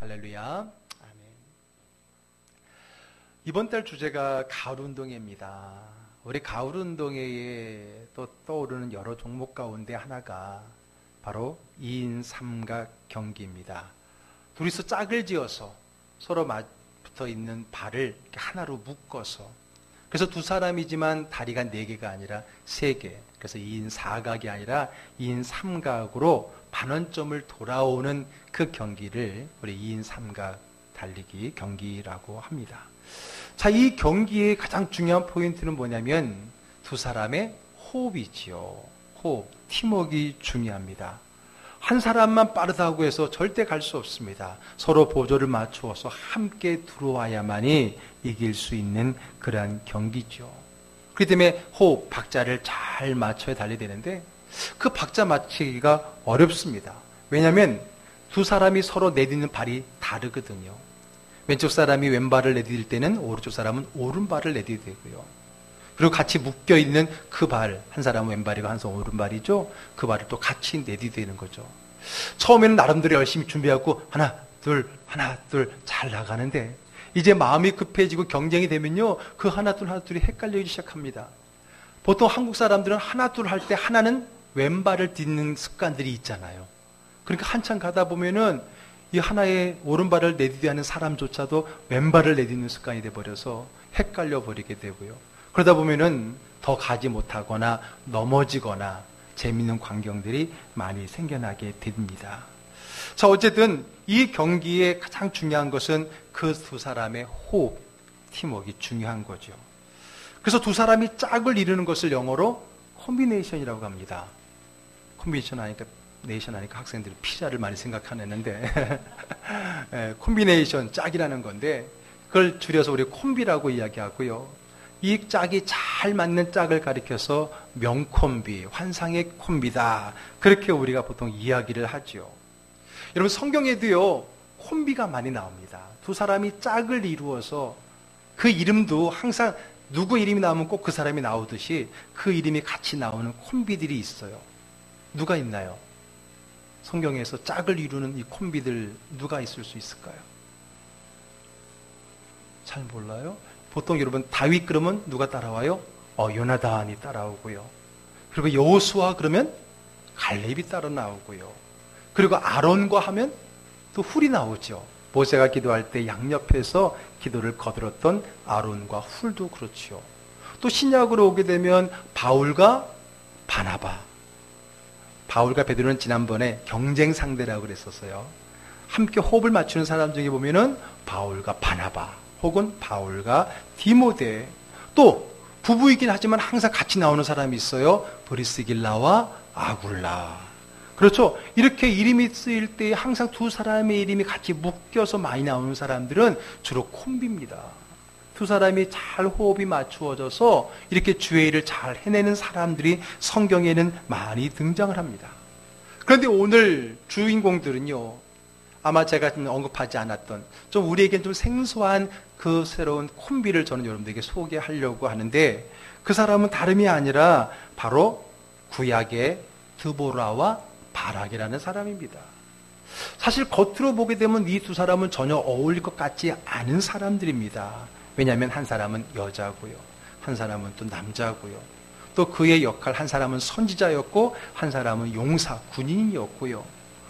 할렐루야. 아멘. 이번 달 주제가 가을운동회입니다. 우리 가을운동회에 또 떠오르는 여러 종목 가운데 하나가 바로 2인 삼각 경기입니다. 둘이서 짝을 지어서 서로 붙어 있는 발을 이렇게 하나로 묶어서, 그래서 두 사람이지만 다리가 4개가 아니라 3개, 그래서 2인 사각이 아니라 2인 삼각으로 반원점을 돌아오는 그 경기를 우리 2인 삼각 달리기 경기라고 합니다. 자, 이 경기의 가장 중요한 포인트는 뭐냐면 두 사람의 호흡이지요. 호흡, 팀워크가 중요합니다. 한 사람만 빠르다고 해서 절대 갈 수 없습니다. 서로 보조를 맞추어서 함께 들어와야만이 이길 수 있는 그러한 경기죠. 그렇기 때문에 호흡, 박자를 잘 맞춰야 달려야 되는데 그 박자 맞추기가 어렵습니다. 왜냐하면 두 사람이 서로 내딛는 발이 다르거든요. 왼쪽 사람이 왼발을 내디딜 때는 오른쪽 사람은 오른발을 내디뎌야 되고요. 그리고 같이 묶여있는 그 발, 한 사람은 왼발이고 한 사람은 오른발이죠. 그 발을 또 같이 내디뎌야 되는 거죠. 처음에는 나름대로 열심히 준비하고 하나 둘 잘 나가는데 이제 마음이 급해지고 경쟁이 되면요, 그 하나 둘이 헷갈리기 시작합니다. 보통 한국 사람들은 하나 둘 할 때 하나는 왼발을 딛는 습관들이 있잖아요. 그러니까 한참 가다 보면은 이 하나의 오른발을 내딛어야 하는 사람조차도 왼발을 내딛는 습관이 돼버려서 헷갈려 버리게 되고요. 그러다 보면은 더 가지 못하거나 넘어지거나 재미있는 광경들이 많이 생겨나게 됩니다. 자, 어쨌든 이 경기의 가장 중요한 것은 그 두 사람의 호흡, 팀워크가 중요한 거죠. 그래서 두 사람이 짝을 이루는 것을 영어로 콤비네이션이라고 합니다. 콤비네이션 하니까 학생들이 피자를 많이 생각하는데 콤비네이션, 짝이라는 건데 그걸 줄여서 우리 콤비라고 이야기하고요. 이 짝이 잘 맞는 짝을 가리켜서 명콤비, 환상의 콤비다, 그렇게 우리가 보통 이야기를 하죠. 여러분, 성경에도요 콤비가 많이 나옵니다. 두 사람이 짝을 이루어서 그 이름도 항상 누구 이름이 나오면 꼭 그 사람이 나오듯이 그 이름이 같이 나오는 콤비들이 있어요. 누가 있나요? 성경에서 짝을 이루는 이 콤비들 누가 있을 수 있을까요? 잘 몰라요? 보통 여러분 다윗 그러면 누가 따라와요? 요나단이 따라오고요. 그리고 여호수아 그러면 갈렙이 따라 나오고요. 그리고 아론과 하면 또 훌이 나오죠. 모세가 기도할 때 양옆에서 기도를 거들었던 아론과 훌도 그렇죠. 또 신약으로 오게 되면 바울과 바나바. 바울과 베드로는 지난번에 경쟁 상대라고 그랬었어요. 함께 호흡을 맞추는 사람 중에 보면은 바울과 바나바, 혹은 바울과 디모데. 또 부부이긴 하지만 항상 같이 나오는 사람이 있어요. 브리스길라와 아굴라. 그렇죠. 이렇게 이름이 쓰일 때 항상 두 사람의 이름이 같이 묶여서 많이 나오는 사람들은 주로 콤비입니다. 두 사람이 잘 호흡이 맞추어져서 이렇게 주의 일을 잘 해내는 사람들이 성경에는 많이 등장을 합니다. 그런데 오늘 주인공들은요, 아마 제가 좀 언급하지 않았던 좀 우리에겐 좀 생소한 그 새로운 콤비를 저는 여러분들에게 소개하려고 하는데, 그 사람은 다름이 아니라 바로 구약의 드보라와 바락이라는 사람입니다. 사실 겉으로 보게 되면 이 두 사람은 전혀 어울릴 것 같지 않은 사람들입니다. 왜냐하면 한 사람은 여자고요, 한 사람은 또 남자고요, 또 그의 역할, 한 사람은 선지자였고 한 사람은 용사, 군인이었고요.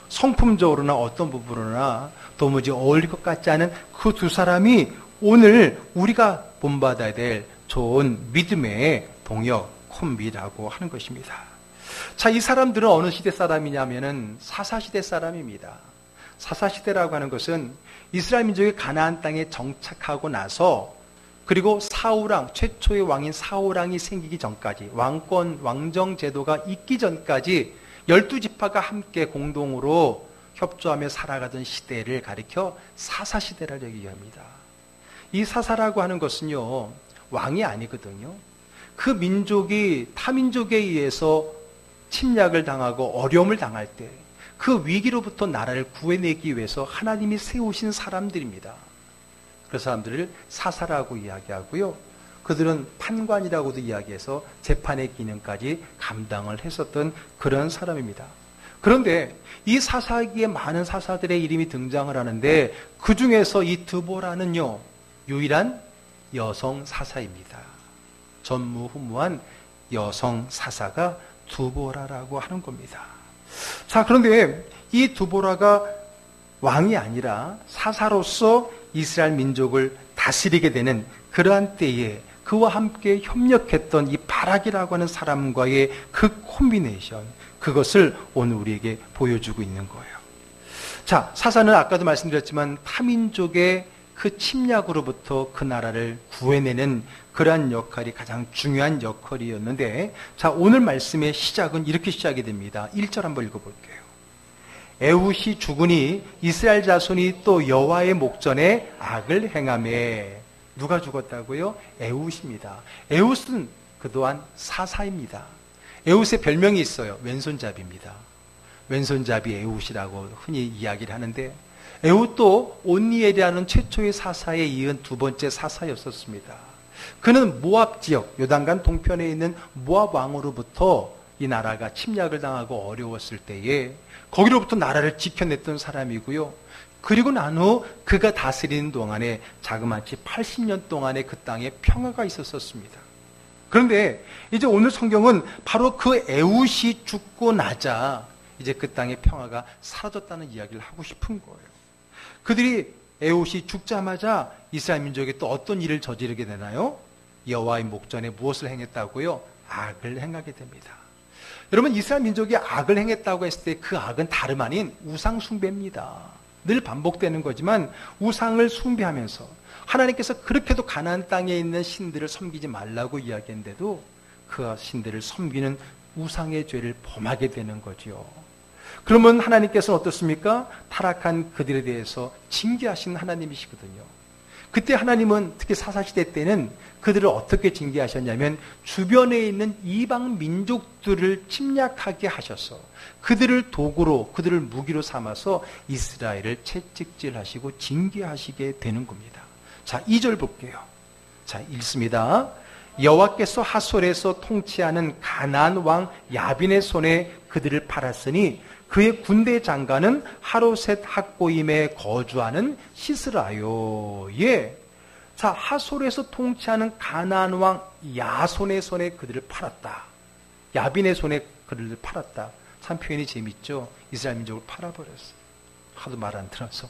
성품적으로나 어떤 부분으로나 도무지 어울릴 것 같지 않은 그 두 사람이 오늘 우리가 본받아야 될 좋은 믿음의 동역 콤비라고 하는 것입니다. 자, 이 사람들은 어느 시대 사람이냐면은 사사시대 사람입니다. 사사시대라고 하는 것은 이스라엘 민족이 가나안 땅에 정착하고 나서, 그리고 사울왕, 최초의 왕인 사울왕이 생기기 전까지, 왕정 제도가 있기 전까지 12지파가 함께 공동으로 협조하며 살아가던 시대를 가리켜 사사시대라고 얘기합니다. 이 사사라고 하는 것은요, 왕이 아니거든요. 그 민족이 타민족에 의해서 침략을 당하고 어려움을 당할 때 그 위기로부터 나라를 구해내기 위해서 하나님이 세우신 사람들입니다. 그 사람들을 사사라고 이야기하고요. 그들은 판관이라고도 이야기해서 재판의 기능까지 감당을 했었던 그런 사람입니다. 그런데 이 사사기에 많은 사사들의 이름이 등장을 하는데 그 중에서 이 드보라는요, 유일한 여성 사사입니다. 전무후무한 여성 사사가 드보라라고 하는 겁니다. 자, 그런데 이 드보라가 왕이 아니라 사사로서 이스라엘 민족을 다스리게 되는 그러한 때에 그와 함께 협력했던 이 바락이라고 하는 사람과의 그 콤비네이션, 그것을 오늘 우리에게 보여주고 있는 거예요. 자, 사사는 아까도 말씀드렸지만 타민족의 그 침략으로부터 그 나라를 구해내는 그러한 역할이 가장 중요한 역할이었는데, 자, 오늘 말씀의 시작은 이렇게 시작이 됩니다. 1절 한번 읽어볼게요. 에훗이 죽으니 이스라엘 자손이 또 여호와의 목전에 악을 행하매. 누가 죽었다고요? 에훗입니다. 에훗은 그동안 사사입니다. 에훗의 별명이 있어요. 왼손잡이입니다. 왼손잡이 에훗이라고 흔히 이야기를 하는데, 에훗도 온니엘이라는 최초의 사사에 이은 두 번째 사사였었습니다. 그는 모압 지역, 요단강 동편에 있는 모압 왕으로부터 이 나라가 침략을 당하고 어려웠을 때에 거기로부터 나라를 지켜냈던 사람이고요. 그리고 난 후 그가 다스리는 동안에 자그마치 80년 동안의 그 땅에 평화가 있었습니다. 그런데 이제 오늘 성경은 바로 그 에훗이 죽고 나자 이제 그 땅의 평화가 사라졌다는 이야기를 하고 싶은 거예요. 그들이 에훗이 죽자마자 이스라엘 민족이 또 어떤 일을 저지르게 되나요? 여호와의 목전에 무엇을 행했다고요? 악을 행하게 됩니다. 여러분, 이스라엘 민족이 악을 행했다고 했을 때 그 악은 다름 아닌 우상 숭배입니다. 늘 반복되는 거지만 우상을 숭배하면서 하나님께서 그렇게도 가나안 땅에 있는 신들을 섬기지 말라고 이야기했는데도 그 신들을 섬기는 우상의 죄를 범하게 되는 거죠. 그러면 하나님께서는 어떻습니까? 타락한 그들에 대해서 징계하시는 하나님이시거든요. 그때 하나님은 특히 사사시대 때는 그들을 어떻게 징계하셨냐면 주변에 있는 이방 민족들을 침략하게 하셔서 그들을 도구로, 그들을 무기로 삼아서 이스라엘을 채찍질하시고 징계하시게 되는 겁니다. 자, 2절 볼게요. 자, 읽습니다. 여호와께서 하솔에서 통치하는 가나안 왕 야빈의 손에 그들을 팔았으니 그의 군대 장관은 하로셋 학고임에 거주하는 시스라요. 예. 자, 하솔에서 통치하는 가나안 왕 야손의 손에 그들을 팔았다. 야빈의 손에 그들을 팔았다. 참 표현이 재밌죠. 이스라엘 민족을 팔아버렸어요. 하도 말 안 들어서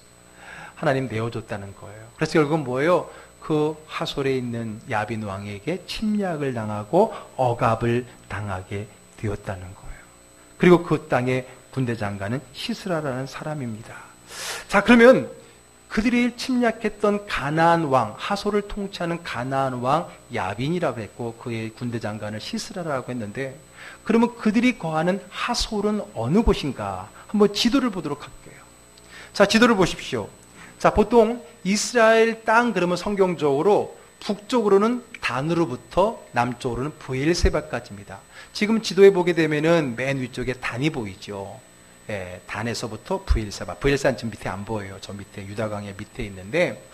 하나님 내어줬다는 거예요. 그래서 결국은 뭐예요? 그 하솔에 있는 야빈 왕에게 침략을 당하고 억압을 당하게 되었다는 거예요. 그리고 그 땅의 군대 장관은 시스라라는 사람입니다. 자, 그러면 그들이 침략했던 가나안 왕, 하솔을 통치하는 가나안 왕 야빈이라고 했고 그의 군대 장관을 시스라라고 했는데, 그러면 그들이 거하는 하솔은 어느 곳인가? 한번 지도를 보도록 할게요. 자, 지도를 보십시오. 자, 보통 이스라엘 땅 그러면 성경적으로 북쪽으로는 단으로부터 남쪽으로는 브엘세바까지입니다. 지금 지도에 보게 되면은 맨 위쪽에 단이 보이죠. 예, 단에서부터 브엘세바. 브엘세바는 지금 밑에 안 보여요. 저 밑에 유다강의 밑에 있는데,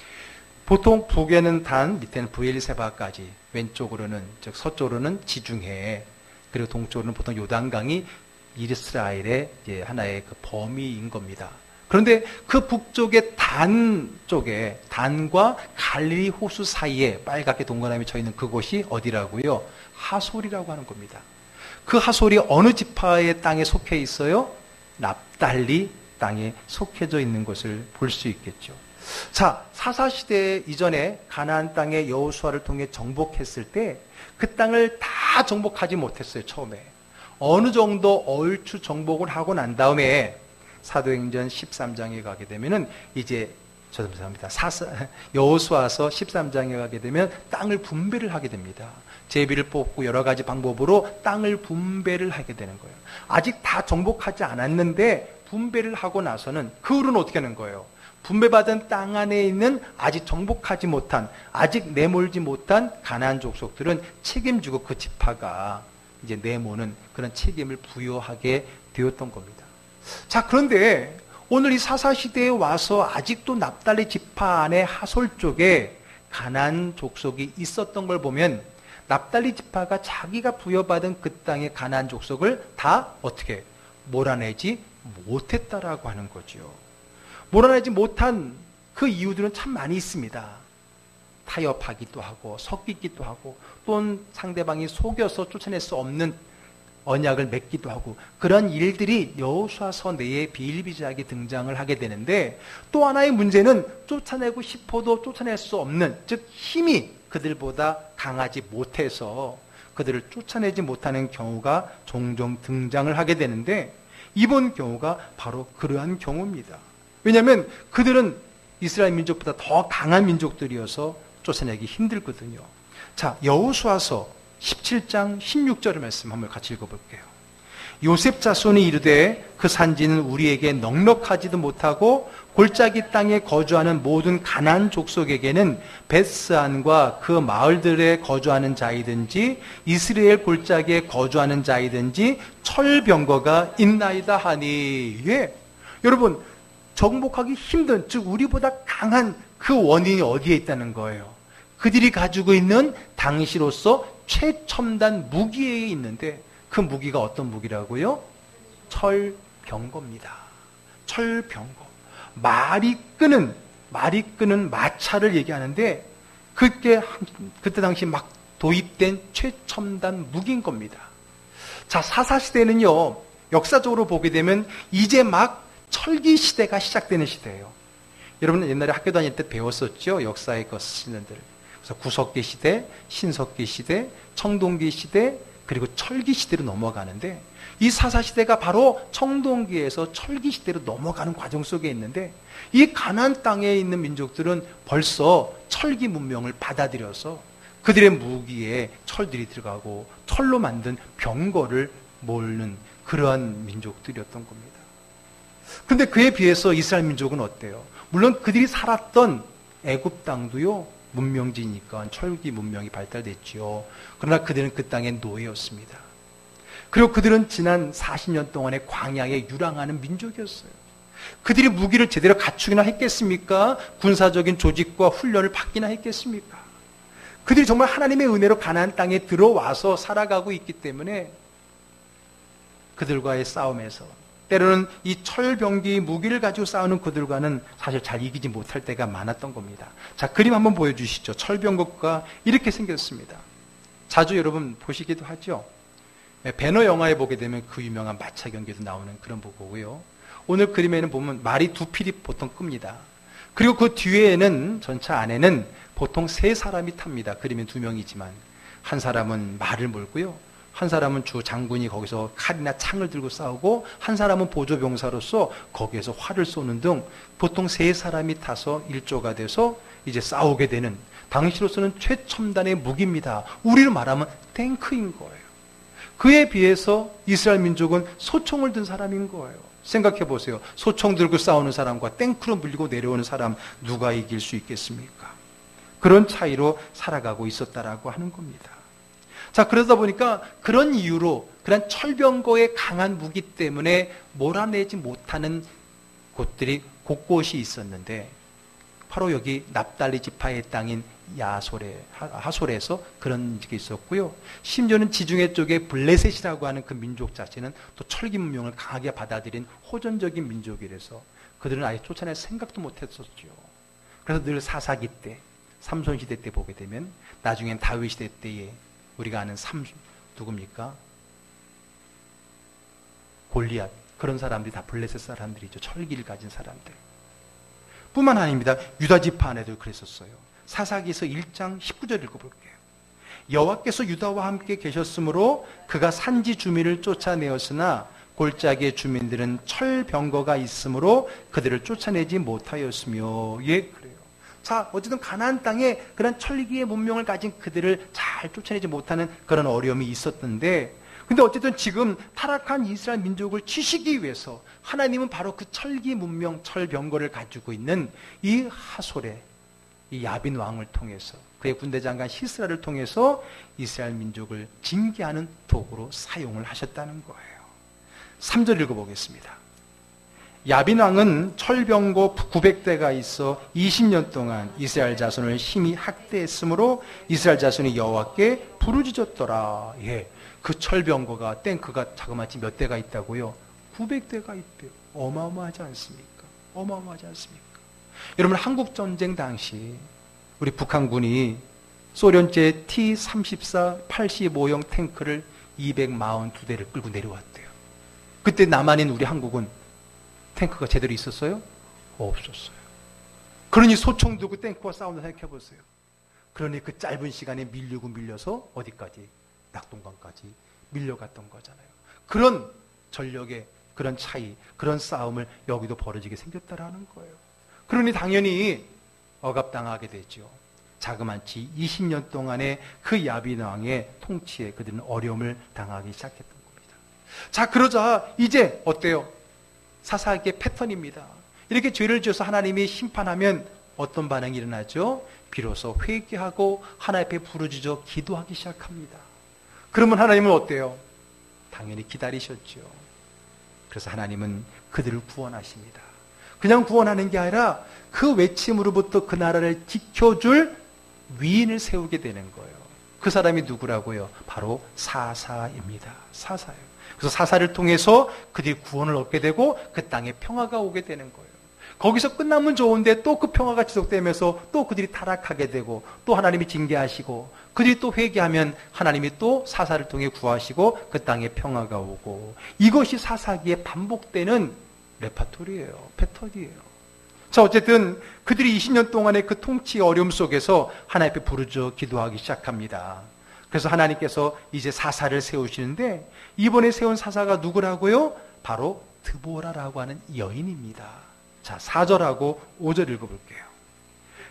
보통 북에는 단, 밑에는 브엘세바까지, 왼쪽으로는 즉 서쪽으로는 지중해, 그리고 동쪽으로는 보통 요단강이 이스라엘의 이제 하나의 그 범위인 겁니다. 그런데 그 북쪽의 단 쪽에, 단과 갈릴리 호수 사이에 빨갛게 동그라미 쳐 있는 그곳이 어디라고요? 하솔이라고 하는 겁니다. 그 하솔이 어느 지파의 땅에 속해 있어요? 납달리 땅에 속해져 있는 것을 볼 수 있겠죠. 자, 사사시대 이전에 가나안 땅에 여호수아를 통해 정복했을 때 그 땅을 다 정복하지 못했어요. 처음에 어느 정도 얼추 정복을 하고 난 다음에 사도행전 13장에 가게 되면은 이제 죄송합니다. 여호수아서 13장에 가게 되면 땅을 분배를 하게 됩니다. 제비를 뽑고 여러 가지 방법으로 땅을 분배를 하게 되는 거예요. 아직 다 정복하지 않았는데 분배를 하고 나서는 그 후로는 어떻게 하는 거예요? 분배받은 땅 안에 있는 아직 정복하지 못한, 아직 내몰지 못한 가나안 족속들은 책임지고 그 지파가 이제 내모는 그런 책임을 부여하게 되었던 겁니다. 자, 그런데 오늘 이 사사시대에 와서 아직도 납달리 지파 안에 하솔 쪽에 가나안 족속이 있었던 걸 보면 납달리 지파가 자기가 부여받은 그 땅의 가나안 족속을 다 어떻게 몰아내지 못했다라고 하는 거죠. 몰아내지 못한 그 이유들은 참 많이 있습니다. 타협하기도 하고 섞이기도 하고 또는 상대방이 속여서 쫓아낼 수 없는 언약을 맺기도 하고 그런 일들이 여호수아서 내에 비일비재하게 등장을 하게 되는데, 또 하나의 문제는 쫓아내고 싶어도 쫓아낼 수 없는, 즉 힘이 그들보다 강하지 못해서 그들을 쫓아내지 못하는 경우가 종종 등장을 하게 되는데, 이번 경우가 바로 그러한 경우입니다. 왜냐하면 그들은 이스라엘 민족보다 더 강한 민족들이어서 쫓아내기 힘들거든요. 자, 여호수아서 17장 16절의 말씀 한번 같이 읽어볼게요. 요셉 자손이 이르되 그 산지는 우리에게 넉넉하지도 못하고 골짜기 땅에 거주하는 모든 가나안 족속에게는 벳스안과 그 마을들에 거주하는 자이든지 이스라엘 골짜기에 거주하는 자이든지 철병거가 있나이다 하니. 예. 여러분, 정복하기 힘든, 즉 우리보다 강한 그 원인이 어디에 있다는 거예요? 그들이 가지고 있는 당시로서 최첨단 무기에 있는데, 그 무기가 어떤 무기라고요? 철병거입니다. 철병거. 말이 끄는 마차를 얘기하는데, 그때 당시 막 도입된 최첨단 무기인 겁니다. 자, 사사시대는요, 역사적으로 보게 되면 이제 막 철기 시대가 시작되는 시대예요. 여러분 옛날에 학교 다닐 때 배웠었죠? 역사의 것들을. 그래서 구석기 시대, 신석기 시대, 청동기 시대, 그리고 철기 시대로 넘어가는데, 이 사사시대가 바로 청동기에서 철기 시대로 넘어가는 과정 속에 있는데, 이 가나안 땅에 있는 민족들은 벌써 철기 문명을 받아들여서 그들의 무기에 철들이 들어가고 철로 만든 병거를 몰는 그러한 민족들이었던 겁니다. 근데 그에 비해서 이스라엘 민족은 어때요? 물론 그들이 살았던 애굽 땅도요, 문명지니까 철기 문명이 발달됐지요. 그러나 그들은 그 땅의 노예였습니다. 그리고 그들은 지난 40년 동안의 광야에 유랑하는 민족이었어요. 그들이 무기를 제대로 갖추기나 했겠습니까? 군사적인 조직과 훈련을 받기나 했겠습니까? 그들이 정말 하나님의 은혜로 가나안 땅에 들어와서 살아가고 있기 때문에 그들과의 싸움에서 때로는 이 철병기 무기를 가지고 싸우는 그들과는 사실 잘 이기지 못할 때가 많았던 겁니다. 자, 그림 한번 보여주시죠. 철병거가 이렇게 생겼습니다. 자주 여러분 보시기도 하죠. 배너 영화에 보게 되면 그 유명한 마차 경기도 나오는 그런 보고요. 오늘 그림에는 보면 말이 두 필이 보통 끕니다. 그리고 그 뒤에는, 전차 안에는 보통 세 사람이 탑니다. 그림엔 두 명이지만 한 사람은 말을 몰고요, 한 사람은 주 장군이 거기서 칼이나 창을 들고 싸우고, 한 사람은 보조병사로서 거기에서 활을 쏘는 등 보통 세 사람이 타서 일조가 돼서 이제 싸우게 되는, 당시로서는 최첨단의 무기입니다. 우리로 말하면 탱크인 거예요. 그에 비해서 이스라엘 민족은 소총을 든 사람인 거예요. 생각해 보세요. 소총 들고 싸우는 사람과 탱크로 물리고 내려오는 사람, 누가 이길 수 있겠습니까? 그런 차이로 살아가고 있었다라고 하는 겁니다. 자, 그러다 보니까 그런 이유로, 그런 철병거의 강한 무기 때문에 몰아내지 못하는 곳들이 곳곳이 있었는데, 바로 여기 납달리 지파의 땅인 하솔에서 그런 게 있었고요. 심지어는 지중해 쪽에 블레셋이라고 하는 그 민족 자체는 또 철기 문명을 강하게 받아들인 호전적인 민족이라서 그들은 아예 쫓아낼 생각도 못했었죠. 그래서 늘 사사기 때, 삼손 시대 때 보게 되면, 나중엔 다윗 시대 때에 우리가 아는 누굽니까? 골리앗. 그런 사람들이 다 블레셋 사람들이죠. 철기를 가진 사람들. 뿐만 아닙니다. 유다 지파 안에도 그랬었어요. 사사기서 1장 19절 읽어볼게요. 여호와께서 유다와 함께 계셨으므로 그가 산지 주민을 쫓아내었으나 골짜기의 주민들은 철병거가 있으므로 그들을 쫓아내지 못하였으며. 예, 그래요. 자, 어쨌든 가나안 땅에 그런 철기의 문명을 가진 그들을 잘 쫓아내지 못하는 그런 어려움이 있었는데, 근데 어쨌든 지금 타락한 이스라엘 민족을 치시기 위해서 하나님은 바로 그 철기 문명, 철병거를 가지고 있는 이 하솔의 이 야빈 왕을 통해서, 그의 군대 장관 시스라를 통해서 이스라엘 민족을 징계하는 도구로 사용을 하셨다는 거예요. 3절 읽어보겠습니다. 야빈 왕은 철병거 900대가 있어 20년 동안 이스라엘 자손을 심히 학대했으므로 이스라엘 자손이 여호와께 부르짖었더라. 예, 그 철병거가, 탱크가 자그마치 몇 대가 있다고요? 900대가 있대요. 어마어마하지 않습니까? 어마어마하지 않습니까? 여러분, 한국전쟁 당시 우리 북한군이 소련제 T-34 85형 탱크를 242대를 끌고 내려왔대요. 그때 남한인 우리 한국은 탱크가 제대로 있었어요? 없었어요. 그러니 소총 들고 탱크와 싸운다 생각해보세요. 그러니 그 짧은 시간에 밀려서 어디까지? 낙동강까지 밀려갔던 거잖아요. 그런 전력의 그런 차이, 그런 싸움을 여기도 벌어지게 생겼다라는 거예요. 그러니 당연히 억압당하게 되죠. 자그마치 20년 동안의 그 야빈왕의 통치에 그들은 어려움을 당하기 시작했던 겁니다. 자, 그러자 이제 어때요? 사사기의 패턴입니다. 이렇게 죄를 지어서 하나님이 심판하면 어떤 반응이 일어나죠? 비로소 회개하고 하나님 앞에 부르짖어 기도하기 시작합니다. 그러면 하나님은 어때요? 당연히 기다리셨죠. 그래서 하나님은 그들을 구원하십니다. 그냥 구원하는 게 아니라 그 외침으로부터 그 나라를 지켜줄 위인을 세우게 되는 거예요. 그 사람이 누구라고요? 바로 사사입니다. 사사예요. 그래서 사사를 통해서 그들이 구원을 얻게 되고 그 땅에 평화가 오게 되는 거예요. 거기서 끝나면 좋은데 또 그 평화가 지속되면서 또 그들이 타락하게 되고 또 하나님이 징계하시고 그들이 또 회개하면 하나님이 또 사사를 통해 구하시고 그 땅에 평화가 오고, 이것이 사사기에 반복되는 레파토리예요. 패턴이에요. 자, 어쨌든 그들이 20년 동안의 그 통치 어려움 속에서 하나님 앞에 부르짖어 기도하기 시작합니다. 그래서 하나님께서 이제 사사를 세우시는데 이번에 세운 사사가 누구라고요? 바로 드보라라고 하는 여인입니다. 자, 4절하고 5절 읽어볼게요.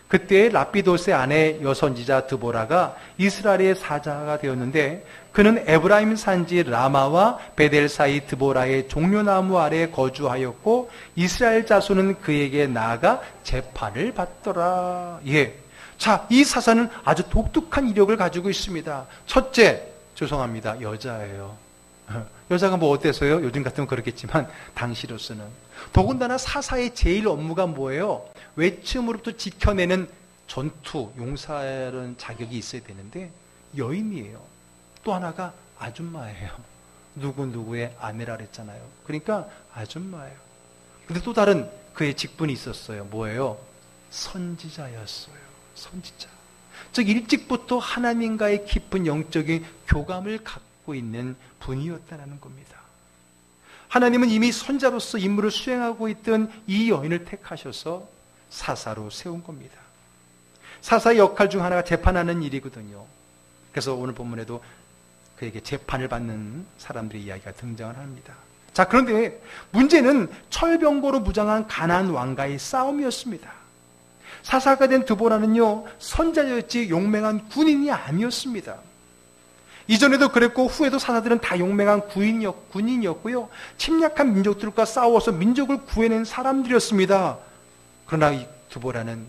그때 라피도스의 아내 여선지자 드보라가 이스라엘의 사자가 되었는데 그는 에브라임 산지 라마와 베델 사이 드보라의 종려나무 아래 거주하였고 이스라엘 자손은 그에게 나아가 재판을 받더라. 예. 자, 이 사사는 아주 독특한 이력을 가지고 있습니다. 첫째, 죄송합니다. 여자예요. 여자가 뭐 어때서요? 요즘 같으면 그렇겠지만 당시로서는. 더군다나 사사의 제일 업무가 뭐예요? 외침으로부터 지켜내는 전투, 용사라는 자격이 있어야 되는데 여인이에요. 또 하나가 아줌마예요. 누구누구의 아내라 그랬잖아요. 그러니까 아줌마예요. 근데 또 다른 그의 직분이 있었어요. 뭐예요? 선지자였어요. 선지자. 즉 일찍부터 하나님과의 깊은 영적인 교감을 갖고 있는 분이었다는 겁니다. 하나님은 이미 선자로서 임무를 수행하고 있던 이 여인을 택하셔서 사사로 세운 겁니다. 사사의 역할 중 하나가 재판하는 일이거든요. 그래서 오늘 본문에도 그에게 재판을 받는 사람들의 이야기가 등장을 합니다. 자, 그런데 문제는 철병거로 무장한 가나안 왕과의 싸움이었습니다. 사사가 된 드보라는요, 선자였지 용맹한 군인이 아니었습니다. 이전에도 그랬고 후에도 사사들은 다 용맹한 군인이었고요. 침략한 민족들과 싸워서 민족을 구해낸 사람들이었습니다. 그러나 이 드보라는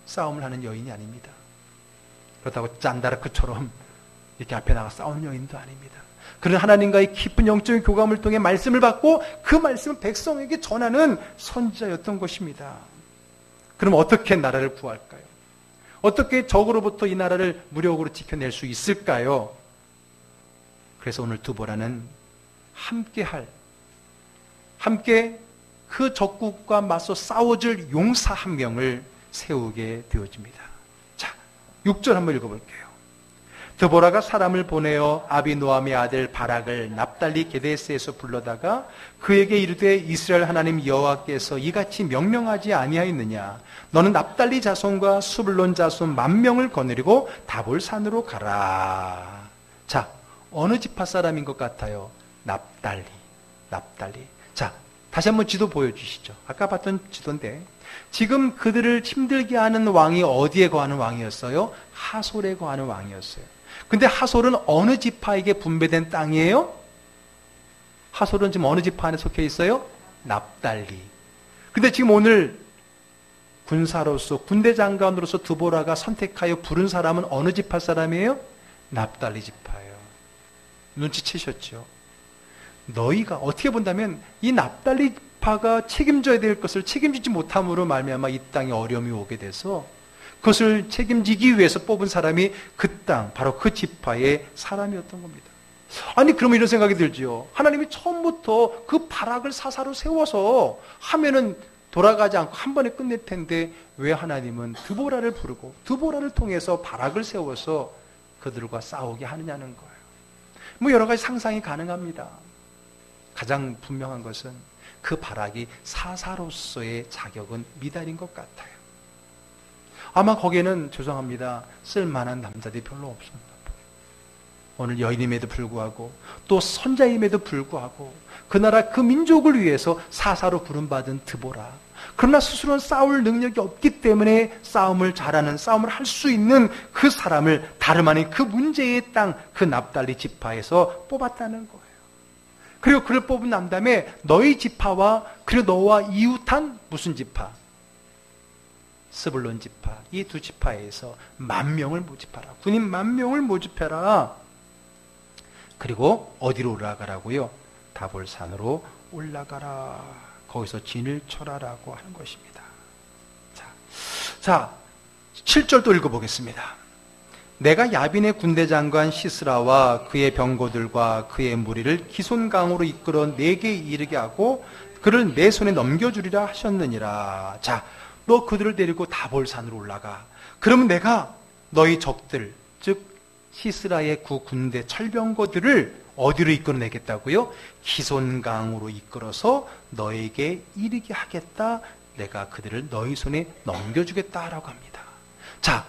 싸움을 하는 여인이 아닙니다. 그렇다고 잔다르크처럼 이렇게 앞에 나가 싸우는 여인도 아닙니다. 그는 하나님과의 깊은 영적인 교감을 통해 말씀을 받고 그 말씀을 백성에게 전하는 선지자였던 것입니다. 그럼 어떻게 나라를 구할까요? 어떻게 적으로부터 이 나라를 무력으로 지켜낼 수 있을까요? 그래서 오늘 드보라는 함께 그 적국과 맞서 싸워줄 용사 한 명을 세우게 되어집니다. 자, 6절 한번 읽어볼게요. 드보라가 사람을 보내어 아비노함의 아들 바락을 납달리 게데스에서 불러다가 그에게 이르되 이스라엘 하나님 여호와께서 이같이 명령하지 아니하였느냐? 너는 납달리 자손과 수블론 자손 10,000명을 거느리고 다볼 산으로 가라. 자, 어느 지파 사람인 것 같아요? 납달리. 자, 다시 한번 지도 보여주시죠. 아까 봤던 지도인데 지금 그들을 힘들게 하는 왕이 어디에 거하는 왕이었어요? 하솔에 거하는 왕이었어요. 근데 하솔은 어느 지파에게 분배된 땅이에요? 하솔은 지금 어느 지파 안에 속해 있어요? 납달리. 근데 지금 오늘 군사로서 군대 장관으로서 드보라가 선택하여 부른 사람은 어느 지파 사람이에요? 납달리 지파예요. 눈치채셨죠? 너희가 어떻게 본다면 이 납달리 지파가 책임져야 될 것을 책임지지 못함으로 말미암아 이 땅에 어려움이 오게 돼서 그것을 책임지기 위해서 뽑은 사람이 그 땅, 바로 그 지파의 사람이었던 겁니다. 아니 그러면 이런 생각이 들지요. 하나님이 처음부터 그 바락을 사사로 세워서 하면은 돌아가지 않고 한 번에 끝낼 텐데 왜 하나님은 드보라를 부르고 드보라를 통해서 바락을 세워서 그들과 싸우게 하느냐는 거예요. 뭐 여러 가지 상상이 가능합니다. 가장 분명한 것은 그 바락이 사사로서의 자격은 미달인 것 같아요. 아마 거기에는 죄송합니다. 쓸만한 남자들이 별로 없었나 봐요. 오늘 여인임에도 불구하고 또 선자임에도 불구하고 그 나라 그 민족을 위해서 사사로 부름받은 드보라. 그러나 스스로는 싸울 능력이 없기 때문에 싸움을 잘하는, 싸움을 할 수 있는 그 사람을 다름 아닌 그 문제의 땅, 그 납달리 지파에서 뽑았다는 거예요. 그리고 그를 뽑은 난 다음에 너희 지파와 그리고 너와 이웃한 무슨 지파? 스불론 지파. 이 두 지파에서 10,000명을 모집하라. 군인 10,000명을 모집해라. 그리고 어디로 올라가라고요? 다볼산으로 올라가라. 거기서 진을 쳐라라고 하는 것입니다. 자, 7절 또 읽어보겠습니다. 내가 야빈의 군대장관 시스라와 그의 병거들과 그의 무리를 기손강으로 이끌어 내게 이르게 하고 그를 내 손에 넘겨주리라 하셨느니라. 자, 너 그들을 데리고 다볼산으로 올라가. 그러면 내가 너희 적들, 즉 시스라의 그 군대 철병거들을 어디로 이끌어내겠다고요? 기손강으로 이끌어서 너에게 이르게 하겠다. 내가 그들을 너희 손에 넘겨주겠다라고 합니다. 자,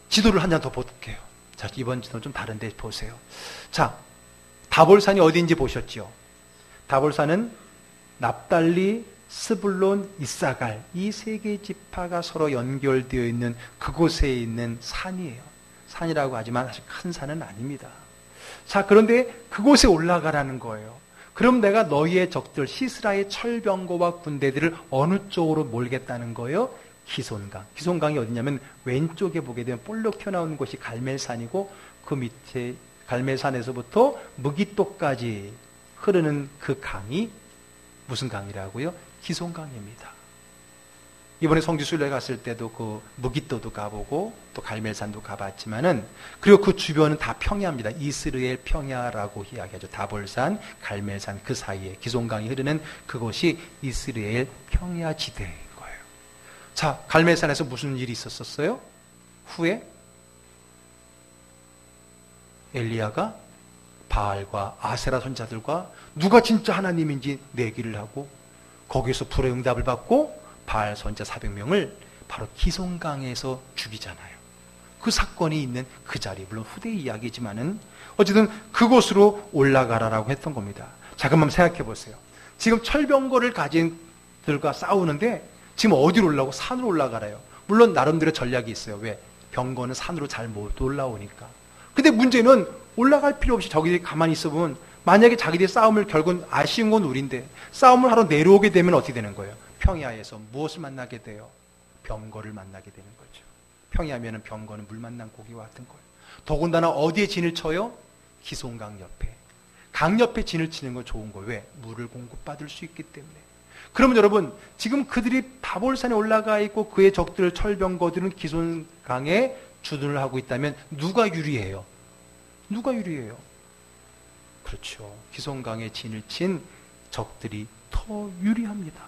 지도를 한 장 더 볼게요. 자, 이번 지도는 좀 다른데 보세요. 자, 다볼산이 어디인지 보셨죠? 다볼산은 납달리, 스불론, 이사갈 이 세 개의 지파가 서로 연결되어 있는 그곳에 있는 산이에요. 산이라고 하지만 사실 큰 산은 아닙니다. 자, 그런데 그곳에 올라가라는 거예요. 그럼 내가 너희의 적들 시스라의 철병거와 군대들을 어느 쪽으로 몰겠다는 거예요? 기손강. 기손강이 어디냐면 왼쪽에 보게 되면 볼록 튀어나오는 곳이 갈멜산이고 그 밑에 갈멜산에서부터 무기토까지 흐르는 그 강이 무슨 강이라고요? 기손강입니다. 이번에 성지순례 갔을 때도 그 무기토도 가보고 또 갈멜산도 가봤지만은 그리고 그 주변은 다 평야입니다. 이스라엘 평야라고 이야기하죠. 다볼산, 갈멜산 그 사이에 기손강이 흐르는 그곳이 이스라엘 평야지대인 거예요. 자, 갈멜산에서 무슨 일이 있었어요? 후에 엘리야가 바알과 아세라 선자들과 누가 진짜 하나님인지 내기를 하고 거기서 불의 응답을 받고 바알 선자 400명을 바로 기손강에서 죽이잖아요. 그 사건이 있는 그 자리, 물론 후대의 이야기지만은 어쨌든 그곳으로 올라가라라고 했던 겁니다. 자, 그럼 한번 생각해 보세요. 지금 철병거를 가진 들과 싸우는데 지금 어디로 올라가고? 산으로 올라가라요. 물론 나름대로 전략이 있어요. 왜? 병거는 산으로 잘 못 올라오니까. 근데 문제는 올라갈 필요 없이 저기들이 가만히 있어보면 만약에 자기들이 싸움을 결국은 아쉬운 건 우린데 싸움을 하러 내려오게 되면 어떻게 되는 거예요? 평야에서 무엇을 만나게 돼요? 병거를 만나게 되는 거죠. 평야면은 병거는 물 만난 고기와 같은 거예요. 더군다나 어디에 진을 쳐요? 기손강 옆에. 강 옆에 진을 치는 건 좋은 거예요. 왜? 물을 공급받을 수 있기 때문에. 그러면 여러분, 지금 그들이 다볼산에 올라가 있고 그의 적들 철병거들은 기손강에 주둔을 하고 있다면 누가 유리해요? 누가 유리해요? 그렇죠. 기손강에 진을 친 적들이 더 유리합니다.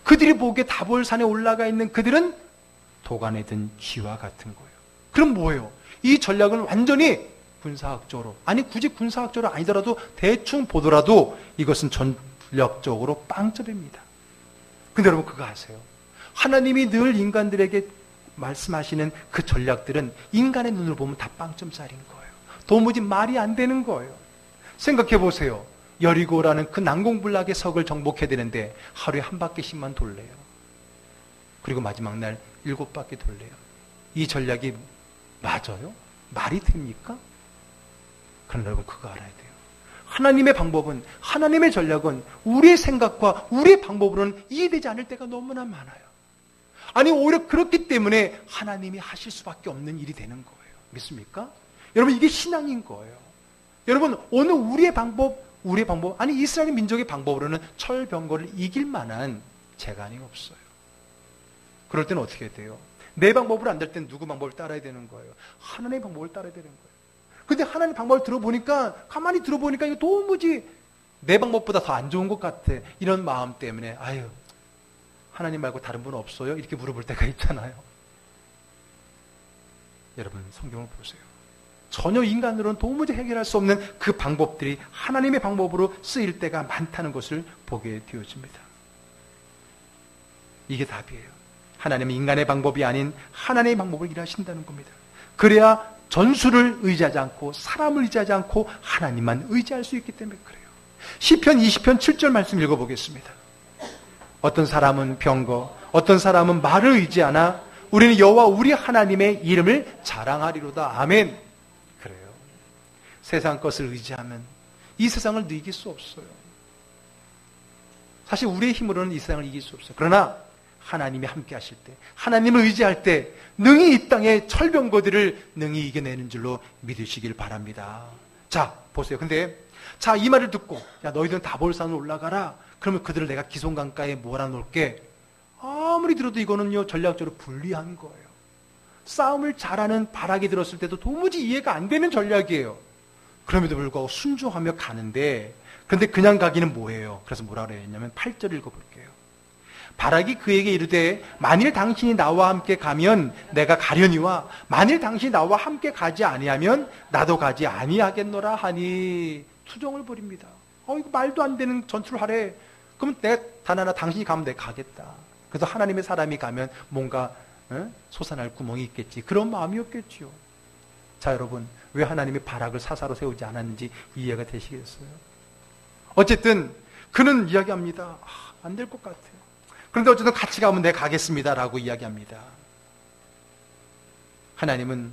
그들이 보기에 다볼산에 올라가 있는 그들은 도간에 든 쥐와 같은 거예요. 그럼 뭐예요? 이 전략은 완전히 군사학적으로, 아니 굳이 군사학적으로 아니더라도 대충 보더라도 이것은 전략적으로 빵점입니다. 근데 여러분 그거 아세요? 하나님이 늘 인간들에게 말씀하시는 그 전략들은 인간의 눈으로 보면 다 빵점짜리인 거예요. 도무지 말이 안 되는 거예요. 생각해 보세요. 여리고라는 그 난공불락의 석을 정복해야 되는데 하루에 한 바퀴씩만 돌래요. 그리고 마지막 날 7바퀴 돌래요. 이 전략이 맞아요? 말이 됩니까? 그러나 여러분 그거 알아야 돼요. 하나님의 방법은, 하나님의 전략은 우리의 생각과 우리의 방법으로는 이해되지 않을 때가 너무나 많아요. 아니 오히려 그렇기 때문에 하나님이 하실 수밖에 없는 일이 되는 거예요. 믿습니까? 여러분 이게 신앙인 거예요. 여러분 오늘 우리의 방법, 아니 이스라엘 민족의 방법으로는 철병거를 이길 만한 재간이 없어요. 그럴 때는 어떻게 돼요? 내 방법으로 안 될 때는 누구 방법을 따라야 되는 거예요? 하나님의 방법을 따라야 되는 거예요. 근데 하나님 방법을 들어보니까, 가만히 들어보니까 이거 도무지 내 방법보다 더 안 좋은 것 같아. 이런 마음 때문에 아유, 하나님 말고 다른 분 없어요? 이렇게 물어볼 때가 있잖아요. 여러분, 성경을 보세요. 전혀 인간으로는 도무지 해결할 수 없는 그 방법들이 하나님의 방법으로 쓰일 때가 많다는 것을 보게 되어집니다. 이게 답이에요. 하나님은 인간의 방법이 아닌 하나님의 방법을 일하신다는 겁니다. 그래야 전술을 의지하지 않고 사람을 의지하지 않고 하나님만 의지할 수 있기 때문에 그래요. 시편 20편 7절 말씀 읽어보겠습니다. 어떤 사람은 병거, 어떤 사람은 말을 의지하나 우리는 여호와 우리 하나님의 이름을 자랑하리로다. 아멘. 그래요. 세상 것을 의지하면 이 세상을 이길 수 없어요. 사실 우리의 힘으로는 이 세상을 이길 수 없어요. 그러나 하나님이 함께 하실 때, 하나님을 의지할 때 능히 이 땅의 철병거들을 능히 이겨내는 줄로 믿으시길 바랍니다. 자, 보세요. 근데 자, 이 말을 듣고 야, 너희들은 다볼산으로 올라가라. 그러면 그들을 내가 기송강가에 몰아놓을게. 아무리 들어도 이거는요, 전략적으로 불리한 거예요. 싸움을 잘하는 바락이 들었을 때도 도무지 이해가 안 되는 전략이에요. 그럼에도 불구하고 순종하며 가는데, 그런데 그냥 가기는 뭐예요? 그래서 뭐라 그랬냐면 8절 읽어볼게요. 바락이 그에게 이르되 만일 당신이 나와 함께 가면 내가 가려니와 만일 당신이 나와 함께 가지 아니하면 나도 가지 아니하겠노라 하니. 투정을 벌입니다. 이거 말도 안 되는 전투를 하래. 그럼 내가 단 하나 당신이 가면 내가 가겠다. 그래서 하나님의 사람이 가면 뭔가 솟아날 구멍이 있겠지. 그런 마음이었겠죠. 자, 여러분, 왜 하나님이 바락을 사사로 세우지 않았는지 이해가 되시겠어요? 어쨌든 그는 이야기합니다. 안 될 것 같아요. 그런데 어쨌든 같이 가면 내가 가겠습니다라고 이야기합니다. 하나님은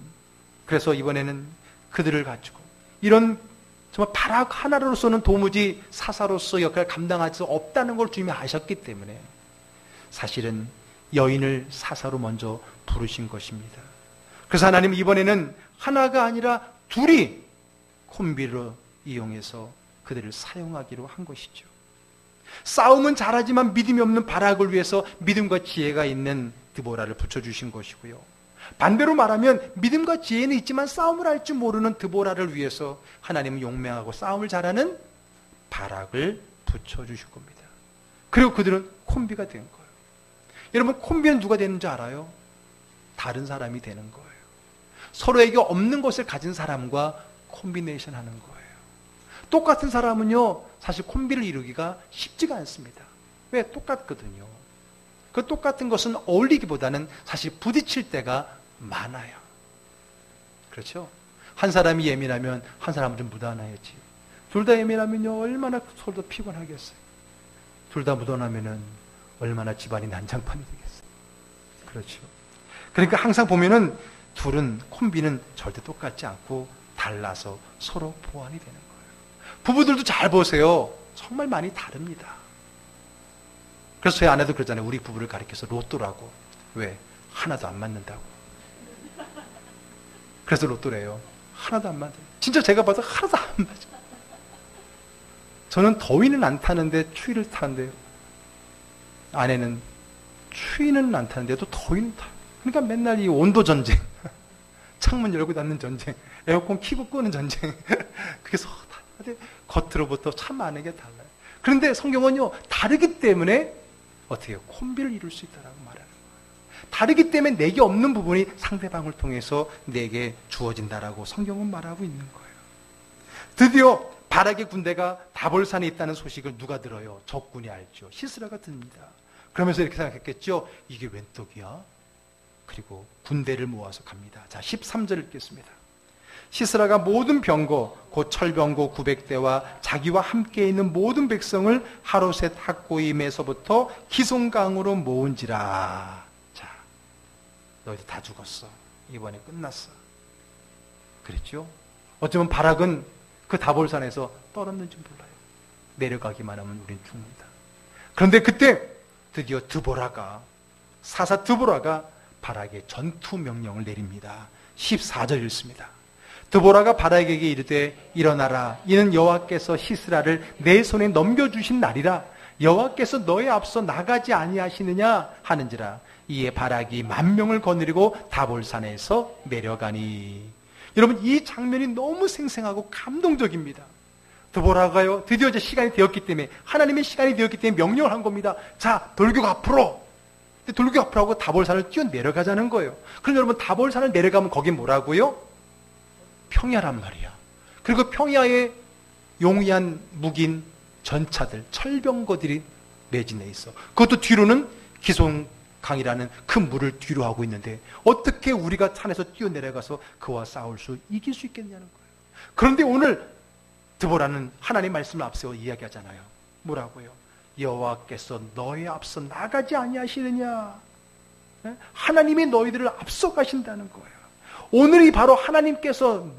그래서 이번에는 그들을 가지고 이런 정말 바락 하나로서는 도무지 사사로서 역할을 감당할 수 없다는 걸 주님이 아셨기 때문에 사실은 여인을 사사로 먼저 부르신 것입니다. 그래서 하나님은 이번에는 하나가 아니라 둘이 콤비를 이용해서 그들을 사용하기로 한 것이죠. 싸움은 잘하지만 믿음이 없는 바락을 위해서 믿음과 지혜가 있는 드보라를 붙여주신 것이고요. 반대로 말하면 믿음과 지혜는 있지만 싸움을 할 줄 모르는 드보라를 위해서 하나님은 용맹하고 싸움을 잘하는 바락을 붙여주실 겁니다. 그리고 그들은 콤비가 된 거예요. 여러분, 콤비는 누가 되는 줄 알아요? 다른 사람이 되는 거예요. 서로에게 없는 것을 가진 사람과 콤비네이션 하는 거예요. 똑같은 사람은요, 사실 콤비를 이루기가 쉽지가 않습니다. 왜? 똑같거든요. 그 똑같은 것은 어울리기보다는 사실 부딪힐 때가 많아요. 그렇죠? 한 사람이 예민하면 한 사람은 좀 묻어놔야지. 둘 다 예민하면요, 얼마나 서로 피곤하겠어요. 둘 다 묻어나면은 얼마나 집안이 난장판이 되겠어요. 그렇죠? 그러니까 항상 보면은 둘은, 콤비는 절대 똑같지 않고 달라서 서로 보완이 되는 거예요. 부부들도 잘 보세요. 정말 많이 다릅니다. 그래서 저희 아내도 그러잖아요. 우리 부부를 가리켜서 로또라고. 왜? 하나도 안 맞는다고. 그래서 로또래요. 하나도 안 맞아요. 진짜 제가 봐서 하나도 안 맞아요. 저는 더위는 안 타는데 추위를 타는데요. 아내는 추위는 안 타는데도 더위는 타요. 그러니까 맨날 이 온도 전쟁, 창문 열고 닫는 전쟁, 에어컨 켜고 끄는 전쟁. 그게 겉으로부터 참 많은 게 달라요. 그런데 성경은요, 다르기 때문에 어떻게 해요? 콤비를 이룰 수 있다라고 말하는 거예요. 다르기 때문에 내게 없는 부분이 상대방을 통해서 내게 주어진다라고 성경은 말하고 있는 거예요. 드디어 바락의 군대가 다볼산에 있다는 소식을 누가 들어요? 적군이 알죠. 시스라가 듭니다. 그러면서 이렇게 생각했겠죠. 이게 웬 떡이야? 그리고 군대를 모아서 갑니다. 자, 13절 읽겠습니다. 시스라가 모든 병거 곧 철병거 900대와 자기와 함께 있는 모든 백성을 하루셋 학고임에서부터 기송강으로 모은지라. 자, 너희들 다 죽었어. 이번에 끝났어. 그랬죠? 어쩌면 바락은 그 다볼산에서 떨었는지 몰라요. 내려가기만 하면 우린 죽는다. 그런데 그때 드디어 사사 드보라가 바락의 전투 명령을 내립니다. 14절 읽습니다. 드보라가 바락에게 이르되 일어나라. 이는 여호와께서 시스라를 내 손에 넘겨주신 날이라. 여호와께서 너의 앞서 나가지 아니하시느냐 하는지라. 이에 바락이 10,000명을 거느리고 다볼산에서 내려가니. 여러분, 이 장면이 너무 생생하고 감동적입니다. 드보라가요, 드디어 이제 시간이 되었기 때문에, 하나님의 시간이 되었기 때문에 명령을 한 겁니다. 자, 돌격 앞으로. 돌격 앞으로 하고 다볼산을 뛰어 내려가자는 거예요. 그럼 여러분, 다볼산을 내려가면 거기 뭐라고요? 평야란 말이야. 그리고 평야에 용이한 무긴 전차들, 철병거들이 매진해 있어. 그것도 뒤로는 기송강이라는 큰 물을 뒤로 하고 있는데 어떻게 우리가 산에서 뛰어내려가서 그와 이길 수 있겠냐는 거예요. 그런데 오늘 드보라는 하나님 말씀을 앞세워 이야기하잖아요. 뭐라고요? 여호와께서 너희 앞서 나가지 아니하시느냐? 하나님이 너희들을 앞서 가신다는 거예요. 오늘이 바로 하나님께서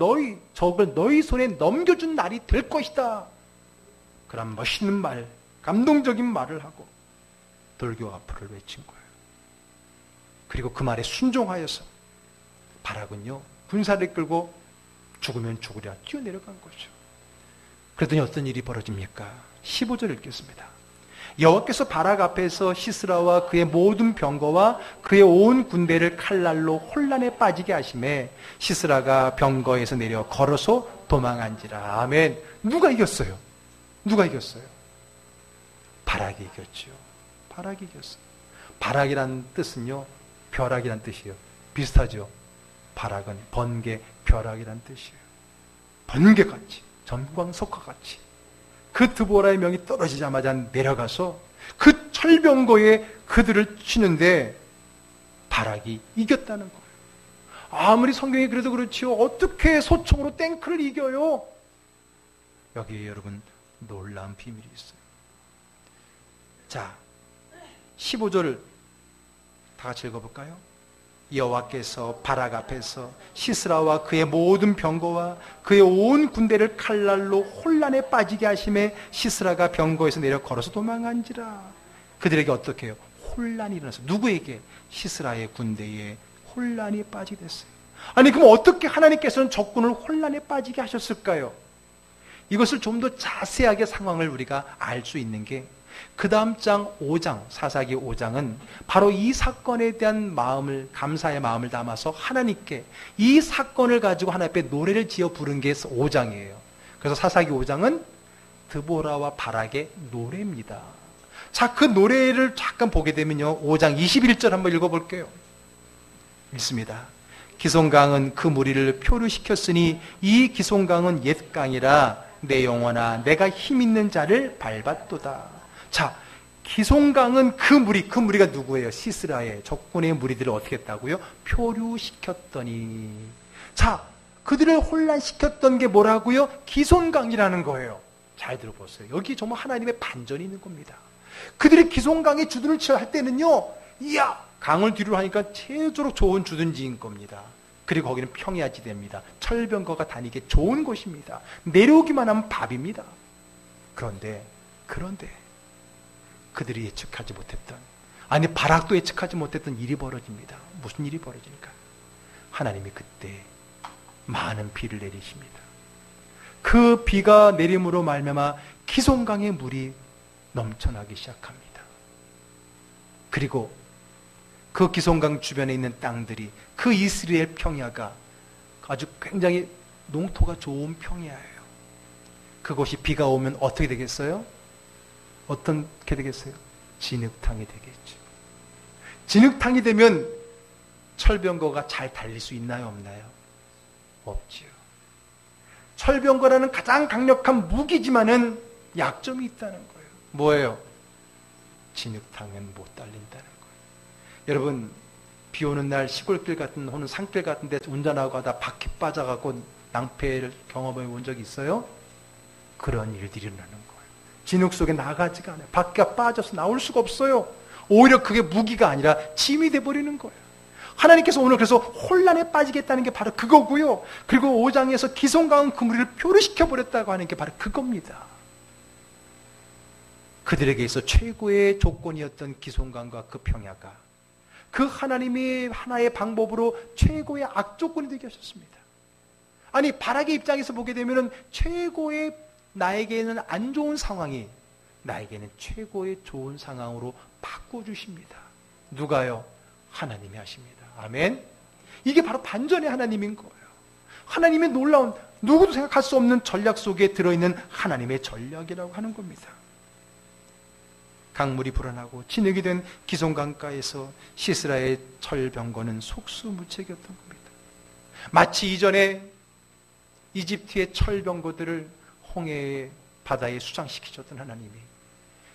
적을 너희 손에 넘겨준 날이 될 것이다. 그런 멋있는 말, 감동적인 말을 하고 돌격 앞으로 외친 거예요. 그리고 그 말에 순종하여서 바락은요, 군사를 끌고 죽으면 죽으랴 뛰어내려간 거죠. 그랬더니 어떤 일이 벌어집니까? 15절 읽겠습니다. 여호와께서 바락 앞에서 시스라와 그의 모든 병거와 그의 온 군대를 칼날로 혼란에 빠지게 하심에 시스라가 병거에서 내려 걸어서 도망한지라. 아멘. 누가 이겼어요? 누가 이겼어요? 바락이 이겼죠. 바락이 이겼어요. 바락이란 뜻은요, 벼락이란 뜻이에요. 비슷하죠? 바락은 번개, 벼락이란 뜻이에요. 번개같이, 전광석화같이 그 드보라의 명이 떨어지자마자 내려가서 그 철병거에 그들을 치는데 바락이 이겼다는 거예요. 아무리 성경이 그래도 그렇지요, 어떻게 소총으로 탱크를 이겨요? 여기에 여러분 놀라운 비밀이 있어요. 자, 15절을 다 같이 읽어볼까요? 여호와께서 바락 앞에서 시스라와 그의 모든 병거와 그의 온 군대를 칼날로 혼란에 빠지게 하심에 시스라가 병거에서 내려 걸어서 도망한지라. 그들에게 어떻게 해요? 혼란이 일어나서. 누구에게? 시스라의 군대에 혼란이 빠지게 됐어요. 아니, 그럼 어떻게 하나님께서는 적군을 혼란에 빠지게 하셨을까요? 이것을 좀 더 자세하게 상황을 우리가 알 수 있는 게 그 다음 장 5장, 사사기 5장은 바로 이 사건에 대한 마음을, 감사의 마음을 담아서 하나님께 이 사건을 가지고 하나님 앞에 노래를 지어 부른 게 5장이에요. 그래서 사사기 5장은 드보라와 바락의 노래입니다. 자, 그 노래를 잠깐 보게 되면요, 5장 21절 한번 읽어볼게요. 읽습니다. 기송강은 그 무리를 표류시켰으니 이 기송강은 옛 강이라 내 영혼아 내가 힘있는 자를 밟았도다. 자, 기송강은 그 무리가 누구예요? 시스라의 적군의 무리들을 어떻게 했다고요? 표류시켰더니. 자, 그들을 혼란시켰던 게 뭐라고요? 기송강이라는 거예요. 잘 들어보세요. 여기 정말 하나님의 반전이 있는 겁니다. 그들이 기송강에 주둔을 할 때는요, 이야, 강을 뒤로 하니까 최고로 좋은 주둔지인 겁니다. 그리고 거기는 평야지대입니다. 철병거가 다니기 좋은 곳입니다. 내려오기만 하면 밥입니다. 그런데 그들이 예측하지 못했던, 아니 바락도 예측하지 못했던 일이 벌어집니다. 무슨 일이 벌어질까? 하나님이 그때 많은 비를 내리십니다. 그 비가 내림으로 말미암아 기송강의 물이 넘쳐나기 시작합니다. 그리고 그 기송강 주변에 있는 땅들이, 그 이스라엘 평야가 아주 굉장히 농토가 좋은 평야예요. 그곳이 비가 오면 어떻게 되겠어요? 어떻게 되겠어요? 진흙탕이 되겠죠. 진흙탕이 되면 철병거가 잘 달릴 수 있나요, 없나요? 없지요. 철병거라는 가장 강력한 무기지만은 약점이 있다는 거예요. 뭐예요? 진흙탕은 못 달린다는 거예요. 여러분, 비 오는 날 시골길 같은 혹은 산길 같은 데 운전하고 하다 바퀴 빠져갖고 낭패를 경험해 본 적이 있어요? 그런 일들이 일어나는 거예요. 진흙 속에 나가지가 않아요. 바퀴가 빠져서 나올 수가 없어요. 오히려 그게 무기가 아니라 짐이 돼버리는 거예요. 하나님께서 오늘 그래서 혼란에 빠지겠다는 게 바로 그거고요. 그리고 5장에서 기송강은 그 무리를 표류시켜버렸다고 하는 게 바로 그겁니다. 그들에게 있어 최고의 조건이었던 기송강과 그 평야가 그 하나님이 하나의 방법으로 최고의 악조건이 되게 하셨습니다. 아니, 바락의 입장에서 보게 되면 최고의 나에게는 안 좋은 상황이 나에게는 최고의 좋은 상황으로 바꿔주십니다. 누가요? 하나님이 하십니다. 아멘. 이게 바로 반전의 하나님인 거예요. 하나님의 놀라운, 누구도 생각할 수 없는 전략 속에 들어있는 하나님의 전략이라고 하는 겁니다. 강물이 불어나고 진흙이 된 기송강가에서 시스라의 철병거는 속수무책이었던 겁니다. 마치 이전에 이집트의 철병거들을 홍해의 바다에 수장시키셨던 하나님이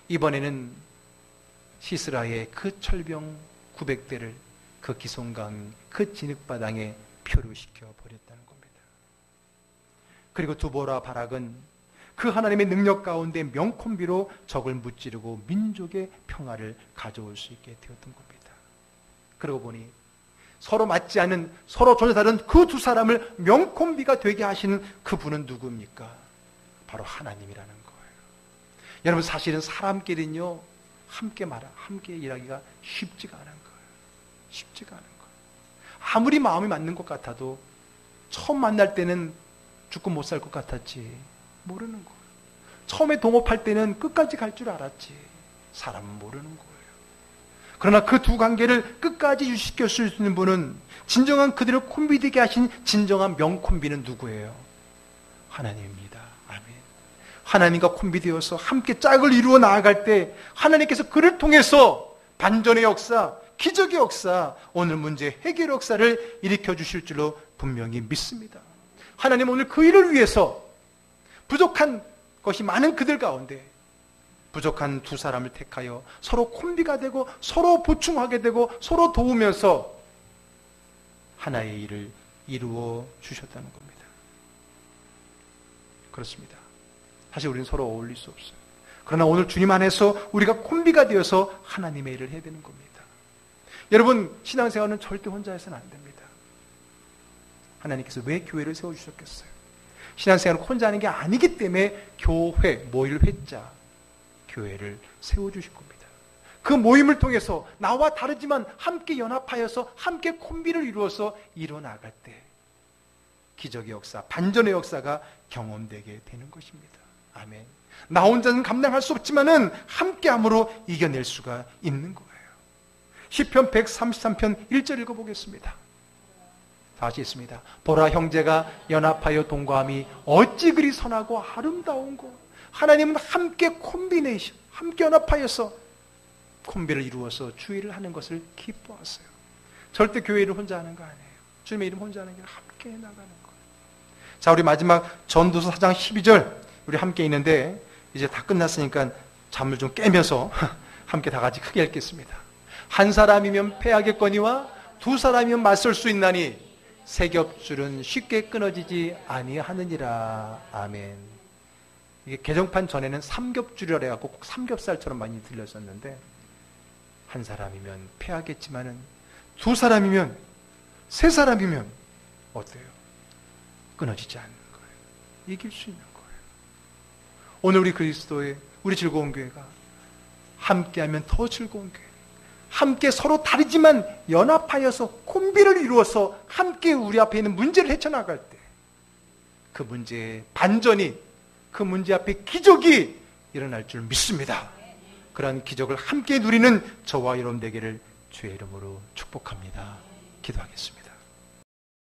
이번에는 시스라의 그 철병 900대를 그 기송강, 그 진흙바닥에 표류시켜 버렸다는 겁니다. 그리고 두보라 바락은 그 하나님의 능력 가운데 명콤비로 적을 무찌르고 민족의 평화를 가져올 수 있게 되었던 겁니다. 그러고 보니 서로 맞지 않는, 서로 전혀 다른 그 두 사람을 명콤비가 되게 하시는 그분은 누구입니까? 바로 하나님이라는 거예요. 여러분, 사실은 사람끼리는요, 함께 일하기가 쉽지가 않은 거예요. 쉽지가 않은 거예요. 아무리 마음이 맞는 것 같아도 처음 만날 때는 죽고 못 살 것 같았지 모르는 거예요. 처음에 동업할 때는 끝까지 갈 줄 알았지 사람은 모르는 거예요. 그러나 그 두 관계를 끝까지 유지시킬 수 있는 분은, 진정한 그들을 콤비되게 하신 진정한 명콤비는 누구예요? 하나님입니다. 아멘. 하나님과 콤비되어서 함께 짝을 이루어 나아갈 때 하나님께서 그를 통해서 반전의 역사, 기적의 역사, 오늘 문제 해결 역사를 일으켜 주실 줄로 분명히 믿습니다. 하나님 오늘 그 일을 위해서 부족한 것이 많은 그들 가운데 부족한 두 사람을 택하여 서로 콤비가 되고 서로 보충하게 되고 서로 도우면서 하나의 일을 이루어 주셨다는 겁니다. 그렇습니다. 사실 우리는 서로 어울릴 수 없어요. 그러나 오늘 주님 안에서 우리가 콤비가 되어서 하나님의 일을 해야 되는 겁니다. 여러분, 신앙생활은 절대 혼자 해서는 안 됩니다. 하나님께서 왜 교회를 세워주셨겠어요? 신앙생활은 혼자 하는 게 아니기 때문에 교회, 모일 회자, 교회를 세워주실 겁니다. 그 모임을 통해서 나와 다르지만 함께 연합하여서 함께 콤비를 이루어서 이뤄나갈 때 기적의 역사, 반전의 역사가 경험되게 되는 것입니다. 아멘. 나 혼자는 감당할 수 없지만은 함께함으로 이겨낼 수가 있는 거예요. 시편 133편 1절 읽어보겠습니다. 다시 있습니다. 보라, 형제가 연합하여 동거함이 어찌 그리 선하고 아름다운고. 하나님은 함께 콤비네이션, 함께 연합하여서 콤비를 이루어서 주의를 하는 것을 기뻐하세요. 절대 교회를 혼자 하는 거 아니에요. 주님의 이름 혼자 하는 게 아니라 함께 나가는 거예요. 자, 우리 마지막 전도서 4장 12절 우리 함께 있는데 이제 다 끝났으니까 잠을 좀 깨면서 함께 다 같이 크게 읽겠습니다. 한 사람이면 패하겠거니와 두 사람이면 맞설 수 있나니 세 겹줄은 쉽게 끊어지지 아니하느니라. 아멘. 이게 개정판 전에는 삼겹줄이라 해갖고 꼭 삼겹살처럼 많이 들렸었는데, 한 사람이면 패하겠지만은 두 사람이면, 세 사람이면 어때요? 끊어지지 않는 거예요. 이길 수 있는 거예요. 오늘 우리 그리스도의, 우리 즐거운 교회가 함께하면 더 즐거운 교회, 함께 서로 다르지만 연합하여서 콤비를 이루어서 함께 우리 앞에 있는 문제를 헤쳐나갈 때 그 문제의 반전이, 그 문제 앞에 기적이 일어날 줄 믿습니다. 그러한 기적을 함께 누리는 저와 여러분 되기를 주의 이름으로 축복합니다. 기도하겠습니다.